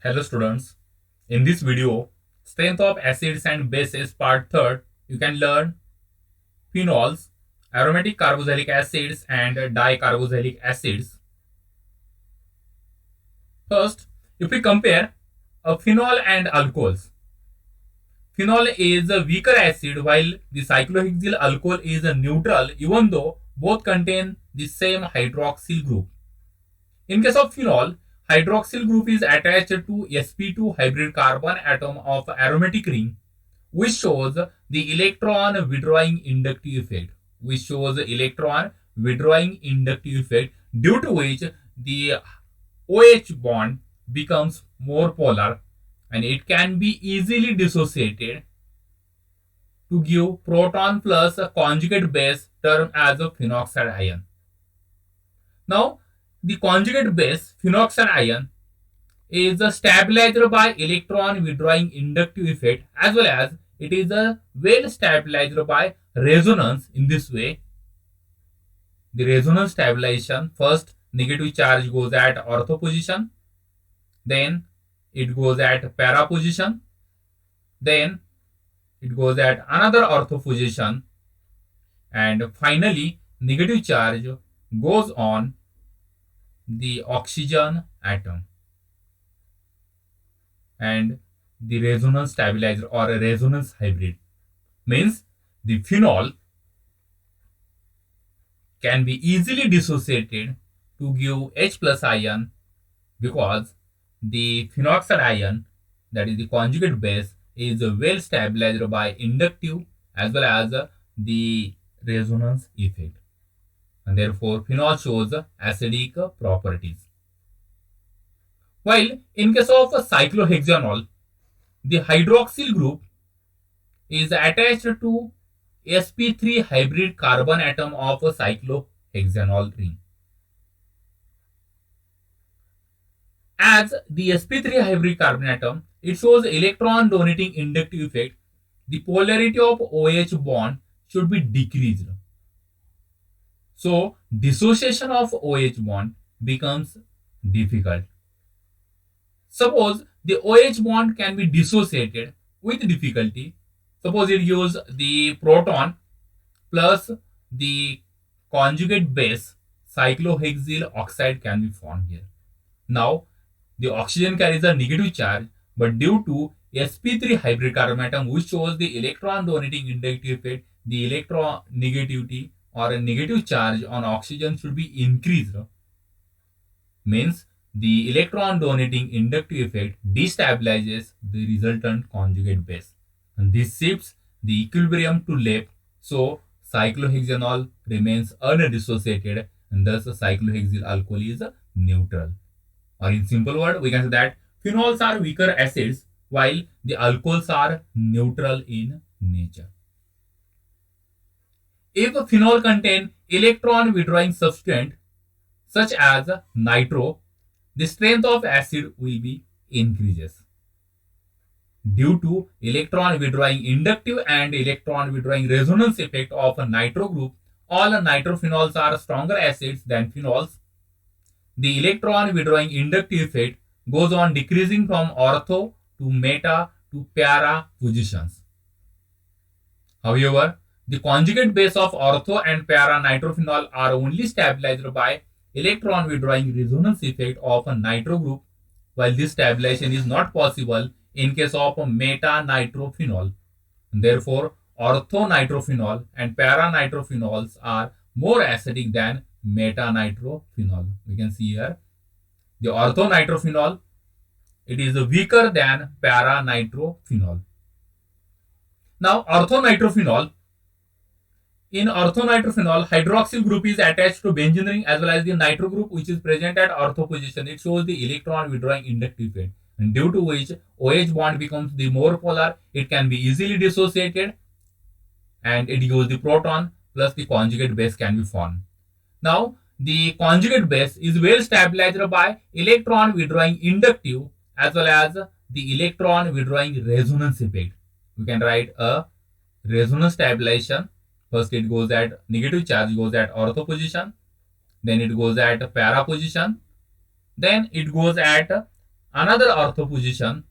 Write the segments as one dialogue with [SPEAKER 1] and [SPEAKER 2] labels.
[SPEAKER 1] Hello students, in this video, strength of acids and bases part 3rd, you can learn phenols, aromatic carboxylic acids and dicarboxylic acids. First, if we compare a phenol and alcohols, phenol is a weaker acid while the cyclohexyl alcohol is a neutral even though both contain the same hydroxyl group. In case of phenol, hydroxyl group is attached to sp2 hybrid carbon atom of aromatic ring, which shows the electron withdrawing inductive effect. Which shows electron withdrawing inductive effect, due to which the OH bond becomes more polar and it can be easily dissociated to give proton plus a conjugate base term as a phenoxide ion. Now, the conjugate base phenoxide ion is stabilized by electron withdrawing inductive effect, as well as it is well stabilized by resonance. In this way, the resonance stabilization, first negative charge goes at ortho position, then it goes at para position, then it goes at another ortho position, and finally negative charge goes on the oxygen atom, and the resonance stabilizer or a resonance hybrid means the phenol can be easily dissociated to give H plus ion, because the phenoxide ion, that is the conjugate base, is well stabilized by inductive as well as the resonance effect, and therefore phenol shows acidic properties. While in case of cyclohexanol, the hydroxyl group is attached to sp3 hybrid carbon atom of a cyclohexanol ring. As the sp3 hybrid carbon atom, it shows electron donating inductive effect. The polarity of OH bond should be decreased. So dissociation of OH bond becomes difficult. Suppose the OH bond can be dissociated with difficulty. Suppose it gives the proton plus the conjugate base, cyclohexyl oxide can be formed here. Now, the oxygen carries a negative charge, but due to sp3 hybrid carbon atom, which shows the electron donating inductive effect, the electron negativity or a negative charge on oxygen should be increased. Means the electron donating inductive effect destabilizes the resultant conjugate base, and this shifts the equilibrium to left. So cyclohexanol remains undissociated, and thus cyclohexyl alcohol is neutral. Or in simple word, we can say that phenols are weaker acids while the alcohols are neutral in nature. If a phenol contain electron withdrawing substance such as nitro, the strength of acid will be increases. Due to electron withdrawing inductive and electron withdrawing resonance effect of a nitro group, all nitrophenols are stronger acids than phenols. The electron withdrawing inductive effect goes on decreasing from ortho to meta to para positions. However, the conjugate base of ortho and para nitrophenol are only stabilized by electron withdrawing resonance effect of a nitro group, while this stabilization is not possible in case of a meta nitrophenol. Therefore, ortho nitrophenol and para nitrophenols are more acidic than meta nitrophenol. We can see here the ortho nitrophenol, it is weaker than para nitrophenol. Now, ortho nitrophenol, in orthonitrophenol, hydroxyl group is attached to benzene ring as well as the nitro group, which is present at ortho position. It shows the electron withdrawing inductive effect, and due to which OH bond becomes the more polar. It can be easily dissociated, and it gives the proton plus the conjugate base can be formed. Now, the conjugate base is well stabilized by electron withdrawing inductive as well as the electron withdrawing resonance effect. We can write a resonance stabilization. First, it goes at negative charge goes at ortho position, then it goes at para position, then it goes at another ortho position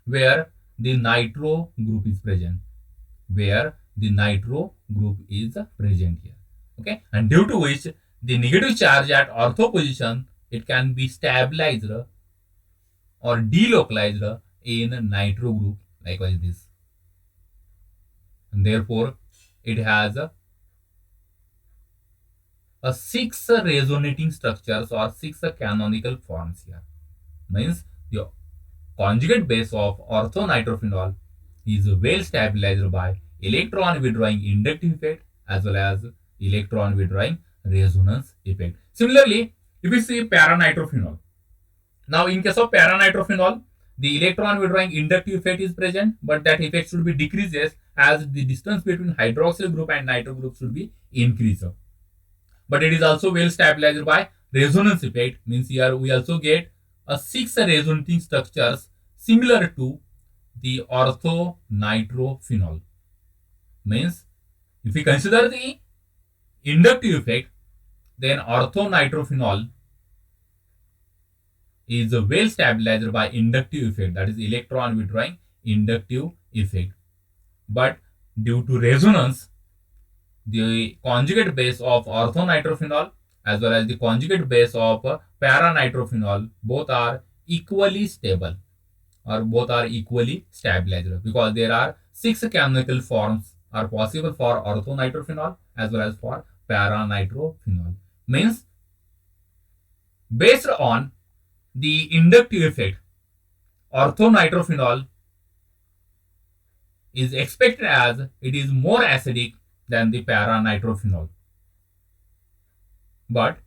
[SPEAKER 1] where the nitro group is present, where the nitro group is present here. Okay, and due to which the negative charge at ortho position, it can be stabilized or delocalized in nitro group likewise this, and therefore it has a 6 resonating structures or 6 canonical forms here. Means the conjugate base of orthonitrophenol is well stabilized by electron withdrawing inductive effect as well as electron withdrawing resonance effect. Similarly, if we see paranitrophenol, now in case of paranitrophenol, the electron withdrawing inductive effect is present, but that effect should be decreases as the distance between hydroxyl group and nitro group should be increased. But it is also well stabilized by resonance effect. Means here we also get a 6 resonating structures similar to the orthonitrophenol. Means if we consider the inductive effect, then orthonitrophenol is well stabilized by inductive effect, that is electron withdrawing inductive effect. But due to resonance, the conjugate base of orthonitrophenol as well as the conjugate base of paranitrophenol both are equally stable or both are equally stabilized because there are 6 chemical forms are possible for orthonitrophenol as well as for paranitrophenol. Means based on the inductive effect, orthonitrophenol is expected as it is more acidic than the paranitrophenol. But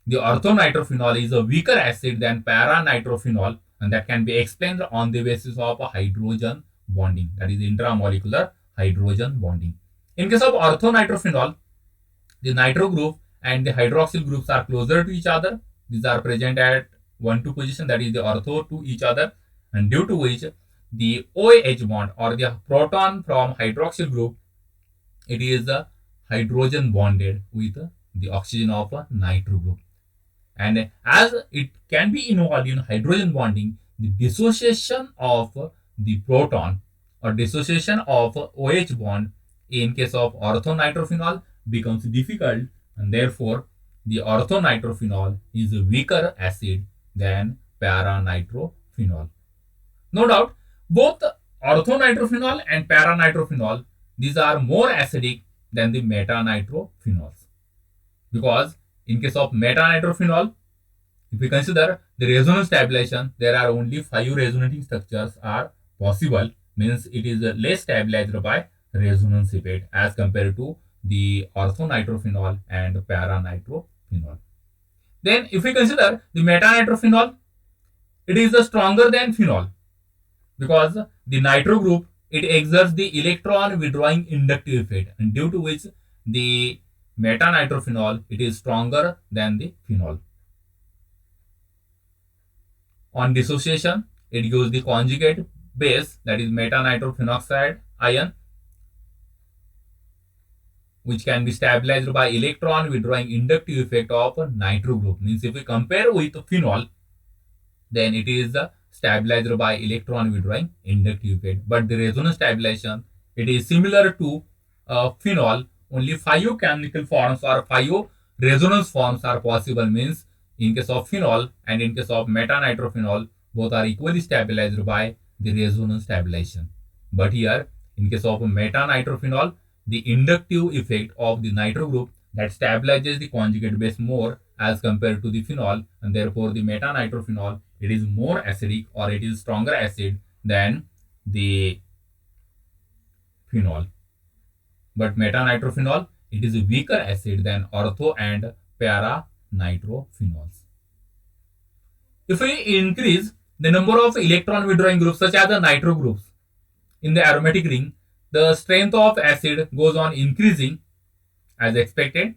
[SPEAKER 1] the orthonitrophenol is a weaker acid than paranitrophenol, and that can be explained on the basis of hydrogen bonding, that is intramolecular hydrogen bonding. In case of orthonitrophenol, the nitro group and the hydroxyl groups are closer to each other. These are present at 1,2 position, that is the ortho to each other, and due to which the OH bond or the proton from hydroxyl group, it is hydrogen bonded with the oxygen of a nitro group. And as it can be involved in hydrogen bonding, the dissociation of the proton or dissociation of OH bond in case of orthonitrophenol becomes difficult, and therefore the orthonitrophenol is a weaker acid than paranitrophenol. No doubt, both orthonitrophenol and paranitrophenol, these are more acidic than the metanitrophenols, because in case of metanitrophενol, if we consider the resonance stabilization, there are only 5 resonating structures are possible. Means it is less stabilized by resonance effect as compared to the orthonitrophenol and paranitrophenol. Then if we consider the metanitrophenol, it is stronger than phenol because the nitro group, it exerts the electron withdrawing inductive effect, and due to which the metanitrophenol, it is stronger than the phenol. On dissociation, it gives the conjugate base, that is metanitrophenoxide ion, which can be stabilized by electron withdrawing inductive effect of nitro group. Means if we compare with phenol, then it is stabilized by electron withdrawing inductive effect. But the resonance stabilization, it is similar to phenol. Only 5 chemical forms or 5 resonance forms are possible. Means in case of phenol and in case of metanitrophenol, both are equally stabilized by the resonance stabilization. But here, in case of metanitrophenol, the inductive effect of the nitro group that stabilizes the conjugate base more as compared to the phenol, and therefore the metanitrophenol, it is more acidic or it is stronger acid than the phenol. But metanitrophenol, it is a weaker acid than ortho and paranitrophenols. If we increase the number of electron withdrawing groups such as the nitro groups in the aromatic ring, the strength of acid goes on increasing as expected.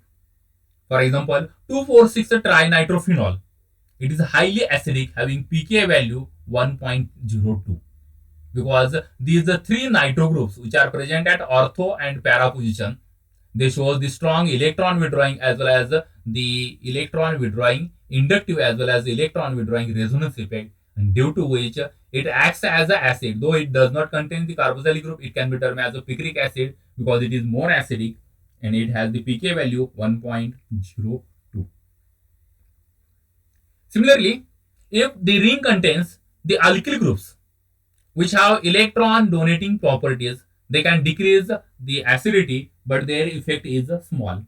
[SPEAKER 1] For example, 2,4,6-trinitrophenol, it is highly acidic, having pKa value 1.02, because these are 3 nitro groups which are present at ortho and para position. They show the strong electron withdrawing as well as the electron withdrawing inductive as well as electron withdrawing resonance effect, and due to which it acts as an acid. Though it does not contain the carboxylic group, it can be termed as a picric acid because it is more acidic and it has the pK value 1.02. Similarly, if the ring contains the alkyl groups which have electron donating properties, they can decrease the acidity, but their effect is small.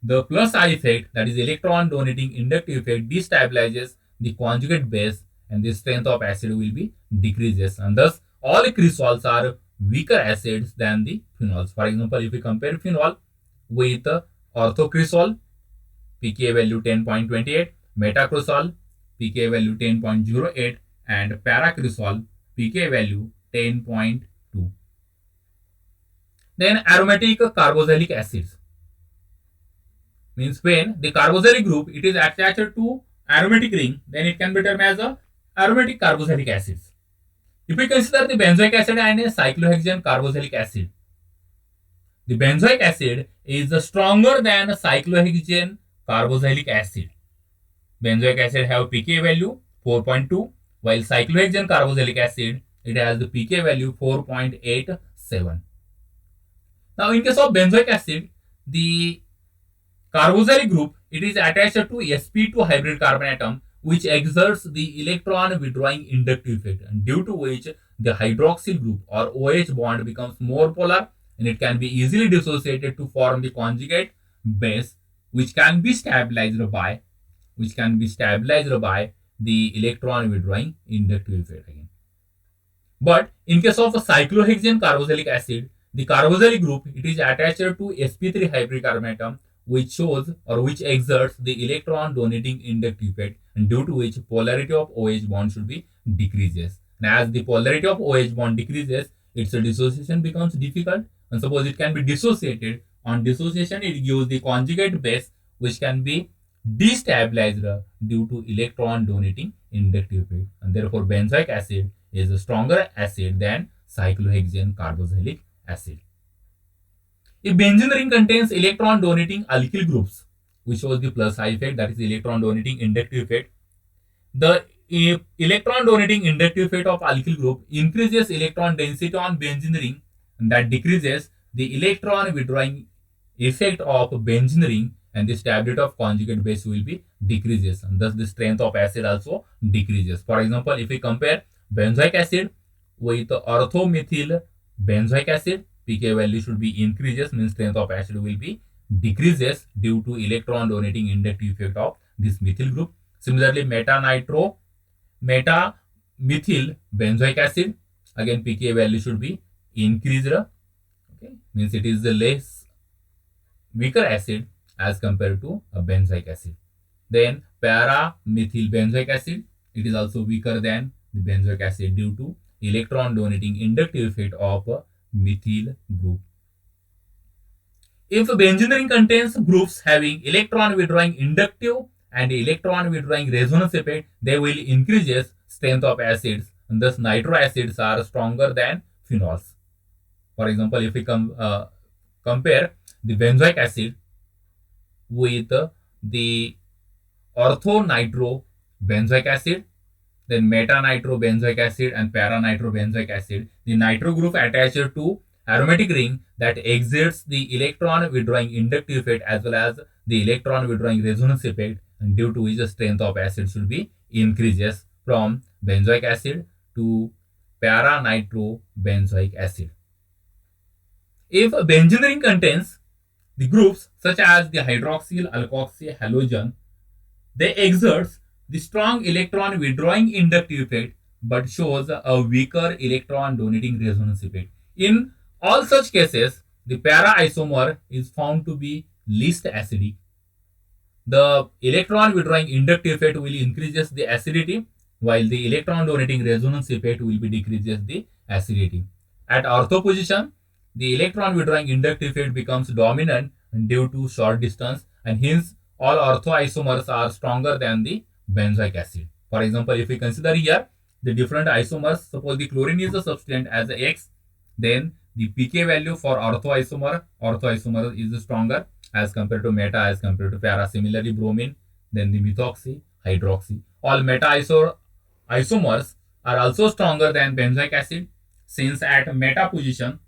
[SPEAKER 1] The plus I effect, that is electron donating inductive effect, destabilizes the conjugate base and the strength of acid will be decreases, and thus all cresols are weaker acids than the phenols. For example, if we compare phenol with orthocresol, pK value 10.28, metacresol, pK value 10.08, and paracresol, pK value 10.2. Then aromatic carboxylic acids means when the carboxylic group it is attached to aromatic ring, then it can be termed as a aromatic carboxylic acids. If we consider the benzoic acid and a cyclohexane carboxylic acid, the benzoic acid is stronger than a cyclohexane carboxylic acid. Benzoic acid have pK value 4.2, while cyclohexane carboxylic acid it has the pK value 4.87. Now, in case of benzoic acid, the carboxylic group it is attached to sp2 hybrid carbon atom, which exerts the electron withdrawing inductive effect, and due to which the hydroxyl group or OH bond becomes more polar and it can be easily dissociated to form the conjugate base, which can be stabilized by the electron withdrawing inductive effect again. But in case of a cyclohexane carboxylic acid, the carboxylic group it is attached to sp3 hybrid carbon atom, which shows or which exerts the electron donating inductive effect, and due to which polarity of OH bond should be decreases. And as the polarity of OH bond decreases, its dissociation becomes difficult, and suppose it can be dissociated. On dissociation, it gives the conjugate base, which can be destabilized due to electron donating inductive effect, and therefore benzoic acid is a stronger acid than cyclohexane carboxylic acid. If benzene ring contains electron donating alkyl groups, which shows the plus I effect, that is electron donating inductive effect, the electron donating inductive effect of alkyl group increases electron density on benzene ring, and that decreases the electron withdrawing effect of benzene ring, and the stability of conjugate base will be decreases, and thus the strength of acid also decreases. For example, if we compare benzoic acid with orthomethyl benzoic acid, pK value should be increases, means strength of acid will be decreases due to electron donating inductive effect of this methyl group. Similarly, metamethyl benzoic acid, again pK value should be increased. Okay, means it is the less weaker acid as compared to a benzoic acid. Then para-methyl benzoic acid, it is also weaker than the benzoic acid due to electron donating inductive effect of a methyl group. If benzene ring contains groups having electron withdrawing inductive and electron withdrawing resonance effect, they will increases strength of acids, and thus nitro acids are stronger than phenols. For example, if we compare the benzoic acid with the orthonitro benzoic acid, then metanitro benzoic acid and paranitro benzoic acid, the nitro group attached to aromatic ring that exerts the electron withdrawing inductive effect as well as the electron withdrawing resonance effect, and due to which the strength of acid should be increases from benzoic acid to paranitro benzoic acid. If benzene ring contains the groups such as the hydroxyl, alkoxy, halogen, they exert the strong electron withdrawing inductive effect but shows a weaker electron donating resonance effect. In all such cases, the para isomer is found to be least acidic. The electron withdrawing inductive effect will increases the acidity, while the electron donating resonance effect will be decreases the acidity. At ortho position, the electron withdrawing inductive effect becomes dominant due to short distance, and hence all orthoisomers are stronger than the benzoic acid. For example, if we consider here the different isomers, suppose the chlorine is a substituent as a X, then the pK value for orthoisomer is stronger, as compared to meta, as compared to para. Similarly, bromine, then the methoxy, hydroxy. All meta isomers are also stronger than benzoic acid, since at meta position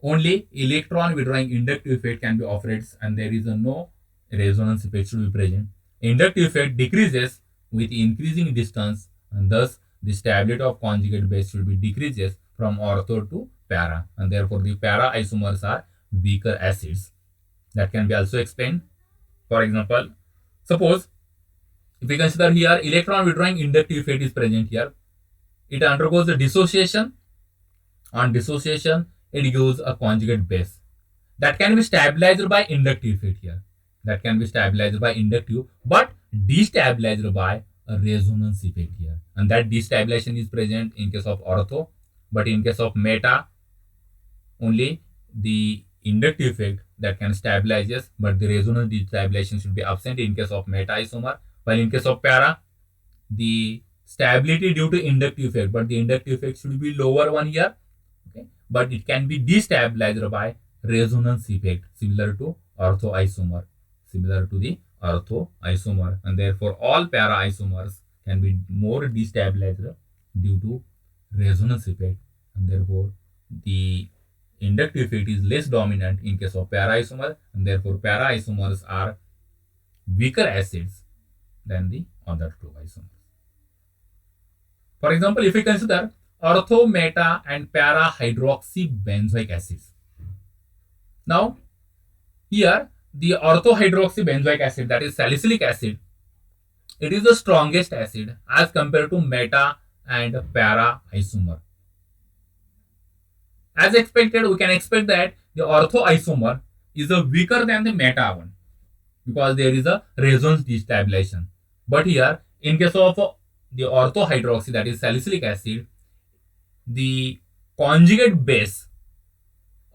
[SPEAKER 1] only electron withdrawing inductive effect can be operated and there is no resonance effect should be present. Inductive effect decreases with increasing distance and thus the stability of conjugate base should be decreases from ortho to para, and therefore the para isomers are weaker acids. That can be also explained. For example, suppose if we consider here electron withdrawing inductive effect is present here, it undergoes the dissociation. On dissociation, it gives a conjugate base that can be stabilized by inductive effect here. That can be stabilized by inductive, but destabilized by a resonance effect here. And that destabilization is present in case of ortho, but in case of meta, only the inductive effect that can stabilize, but the resonance destabilization should be absent in case of meta isomer. While in case of para, the stability due to inductive effect, but the inductive effect should be lower one here. Okay, but it can be destabilized by resonance effect, similar to ortho isomer, similar to the ortho isomer, and therefore all para isomers can be more destabilized due to resonance effect, and therefore the inductive effect is less dominant in case of para isomer, and therefore para isomers are weaker acids than the other two isomers. For example, if we consider ortho, meta, and para hydroxybenzoic acids. Now, here the ortho hydroxybenzoic acid, that is salicylic acid, it is the strongest acid as compared to meta and para isomer. As expected, we can expect that the ortho isomer is a weaker than the meta one because there is a resonance destabilization. But here, in case of the ortho hydroxy, that is salicylic acid, the conjugate base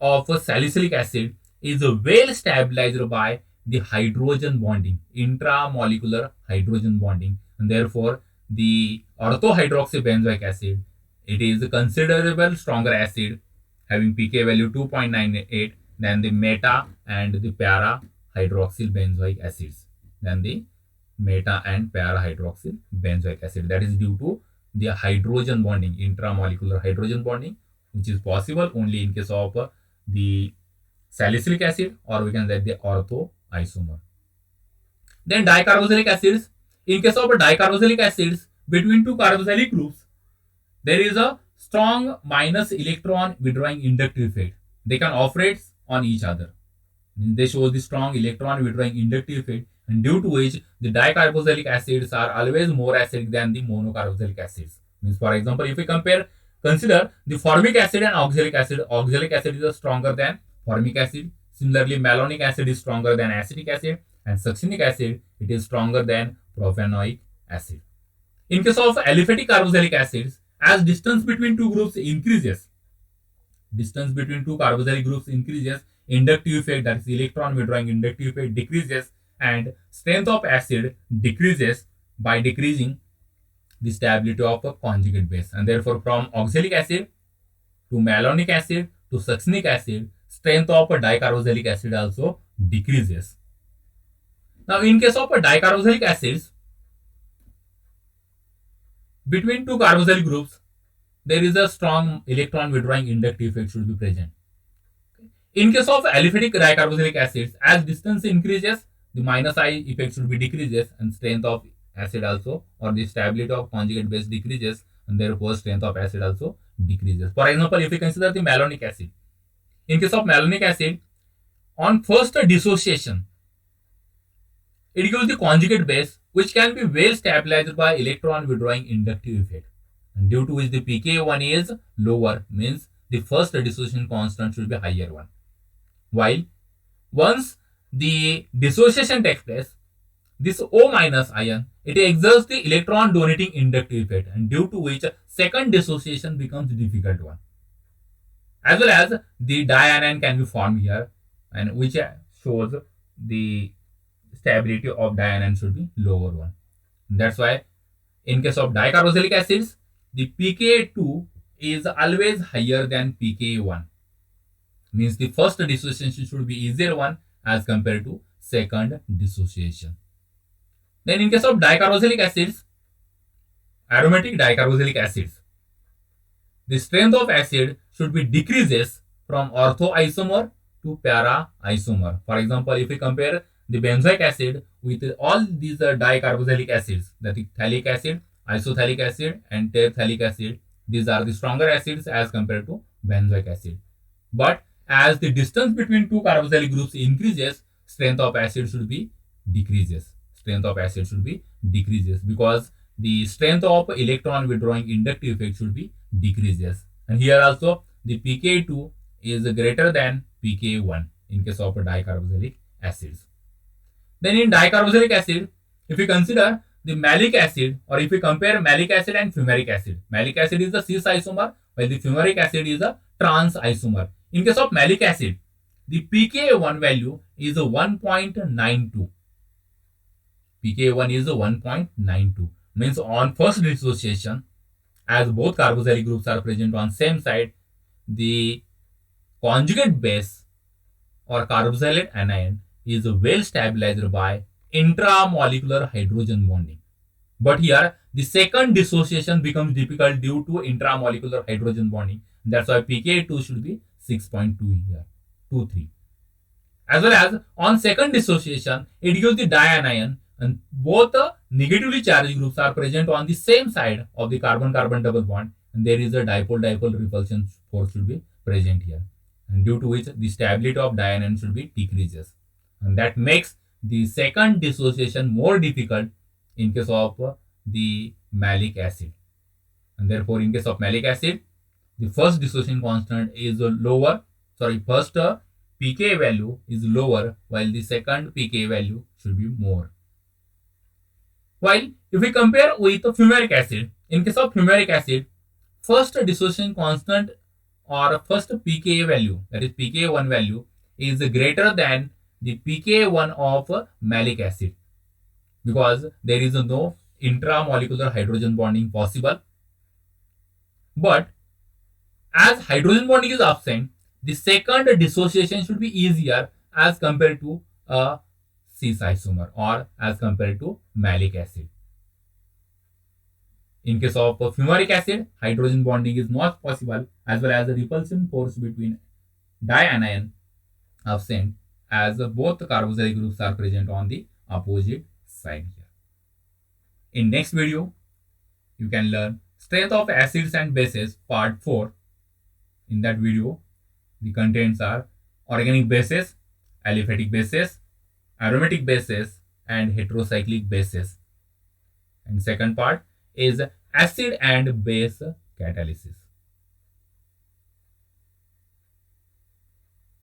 [SPEAKER 1] of salicylic acid is well stabilized by the hydrogen bonding, intramolecular hydrogen bonding, and therefore the orthohydroxybenzoic acid, it is a considerable stronger acid having pK value 2.98 than the meta and the para hydroxyl benzoic acids, than the meta and para hydroxyl benzoic acid. That is due to the hydrogen bonding, intramolecular hydrogen bonding, which is possible only in case of the salicylic acid, or we can say the ortho isomer. Then dicarboxylic acids. In case of dicarboxylic acids, between two carboxylic groups, there is a strong minus electron withdrawing inductive effect. They can operate on each other. They show the strong electron withdrawing inductive effect, and due to which the dicarboxylic acids are always more acidic than the monocarboxylic acids. Means, for example, if we consider the formic acid and oxalic acid is stronger than formic acid. Similarly, malonic acid is stronger than acetic acid, and succinic acid, it is stronger than propanonic acid. In case of aliphatic carboxylic acids, as distance between two groups increases, inductive effect, that is electron withdrawing inductive effect, decreases, and strength of acid decreases by decreasing the stability of a conjugate base. And therefore, from oxalic acid to malonic acid to succinic acid, strength of a dicarboxylic acid also decreases. Now, in case of a dicarboxylic acids, between two carboxylic groups, there is a strong electron withdrawing inductive effect should be present. In case of aliphatic dicarboxylic acids, as distance increases, the minus I effect should be decreases, and strength of acid also, or the stability of conjugate base decreases, and therefore strength of acid also decreases. For example, if we consider the malonic acid, in case of malonic acid, on first dissociation, it gives the conjugate base which can be well stabilized by electron withdrawing inductive effect, and due to which the pK1 is lower, means the first dissociation constant should be higher one. While once the dissociation takes place, this O minus ion, it exerts the electron donating inductive effect, and due to which second dissociation becomes difficult one. As well as the dianion can be formed here, and which shows the stability of dianion should be lower one. And that's why in case of dicarboxylic acids, the pK2 is always higher than pK1. Means the first dissociation should be easier one as compared to second dissociation. Then in case of dicarboxylic acids, aromatic dicarboxylic acids, the strength of acid should be decreases from orthoisomer to para isomer. For example, if we compare the benzoic acid with all these dicarboxylic acids, that is phthalic acid, isophthalic acid, and terephthalic acid, these are the stronger acids as compared to benzoic acid. But as the distance between two carboxylic groups increases, strength of acid should be decreases. Strength of acid should be decreases because the strength of electron withdrawing inductive effect should be decreases. And here also the pKa2 is greater than pKa1 in case of dicarboxylic acids. Then in dicarboxylic acid, if we consider the malic acid, or if we compare malic acid and fumaric acid, malic acid is the cis isomer while the fumaric acid is a trans isomer. In case of malic acid, the pKa1 value is 1.92. pKa1 is 1.92. Means on first dissociation, as both carboxylic groups are present on same side, the conjugate base or carboxylate anion is well stabilized by intramolecular hydrogen bonding. But here the second dissociation becomes difficult due to intramolecular hydrogen bonding. That's why pKa2 should be 6.2 here, 2,3. As well as on second dissociation, it gives the dianion, and both negatively charged groups are present on the same side of the carbon-carbon double bond, and there is a dipole-dipole repulsion force should be present here, and due to which the stability of dianion should be decreases, and that makes the second dissociation more difficult in case of the malic acid. And therefore, in case of malic acid, the first dissociation constant is lower. First pK value is lower, while the second pK value should be more. While if we compare with fumaric acid, in case of fumaric acid, first dissociation constant or first pKa value, that is pKa1 value, is greater than the pKa1 of malic acid because there is no intramolecular hydrogen bonding possible. But as hydrogen bonding is absent, the second dissociation should be easier as compared to a cis isomer or as compared to malic acid. In case of fumaric acid, hydrogen bonding is not possible, as well as the repulsion force between dianion absent, as both carboxylic groups are present on the opposite side here. In next video, you can learn strength of acids and bases part 4. In that video, the contents are organic bases, aliphatic bases, aromatic bases, and heterocyclic bases. And second part is acid and base catalysis.